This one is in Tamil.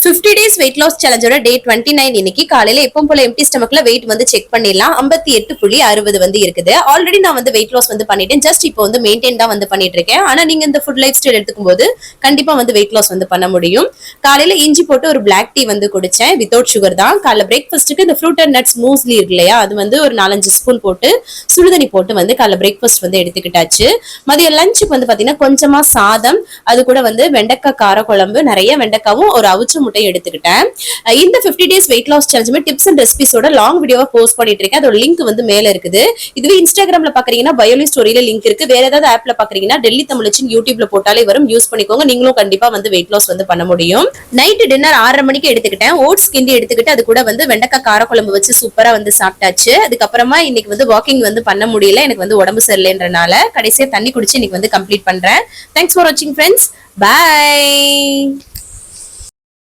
50 days weight loss challenge ஓட day 29 இன்னைக்கு காலையில எப்பவும் போல எம்டி ஸ்டமக்ல weight வந்து செக் பண்ணிடலாம். 58.60 வந்து இருக்குது. ஆல்ரெடி நான் வந்து weight loss வந்து பண்ணிட்டேன். ஜஸ்ட் இப்போ வந்து மெயின்டைன் தான் வந்து பண்ணிட்டு இருக்கேன். ஆனா நீங்க இந்த ஃபுட் லைஃப் ஸ்டைல் எடுத்துக்கும் போது கண்டிப்பா வந்து weight loss வந்து பண்ண முடியும். காலையில இஞ்சி போட்டு ஒரு black tea வந்து குடிச்சேன். வித்தவுட் சுகர் தான். காலைல பிரேக்ஃபாஸ்ட்டுக்கு இந்த ஃப்ரூட் அண்ட் நட்ஸ் மூஸ்லி இருக்கு இல்லையா, அது வந்து ஒரு 4-5 ஸ்பூன் போட்டு சுடுதண்ணி போட்டு வந்து காலைல பிரேக்ஃபாஸ்ட் வந்து எடுத்துக்கிட்டாச்சு. மதியம் லஞ்சுக்கு வந்து பாத்தீங்கன்னா கொஞ்சமா சாதம், அது கூட வந்து வெண்டைக்காய் கார குழம்பு, நிறைய வெண்டைக்காவும் ஒரு அவிச்ச முட்டை எடுத்துக்கிட்டேன். இந்த 50 days weight loss challenge tips and ரெசிபிஸோட லாங் வீடியோவா போஸ்ட் பண்ணிட்டு இருக்கேன். அதோட லிங்க் வந்து மேல இருக்குது. இதுவே இன்ஸ்டாகிராம்ல பாக்குறீங்கன்னா பயோலி ஸ்டோரியில லிங்க் இருக்கு. வேற ஏதாவது ஆப்ல பாக்குறீங்கன்னா டெல்லி தமிழச்சின் யூடியூப்ல போட்டாலே வரும், யூஸ் பண்ணிக்கோங்க. நீங்களும் கண்டிப்பா வந்து weight loss வந்து பண்ண முடியும். நைட் டின்னர் 6:30 மணிக்கு எடுத்துக்கிட்டேன். ஓட்ஸ் கிண்டி எடுத்துக்கிட்டு அது கூட வந்து வெண்டைக்காய் கார குழம்பு வச்சு சூப்பரா வந்து சாப்பிட்டாச்சு. அதுக்கப்புறமா இன்னைக்கு வந்து வாக்கிங் வந்து பண்ண முடியல, எனக்கு வந்து உடம்பு சரியில்லைன்றனால கடைசியா தண்ணி குடிச்சு இன்னைக்கு வந்து கம்ப்ளீட் பண்றேன். தேங்க்ஸ் ஃபார் வாட்சிங் ஃப்ரெண்ட்ஸ். Bye.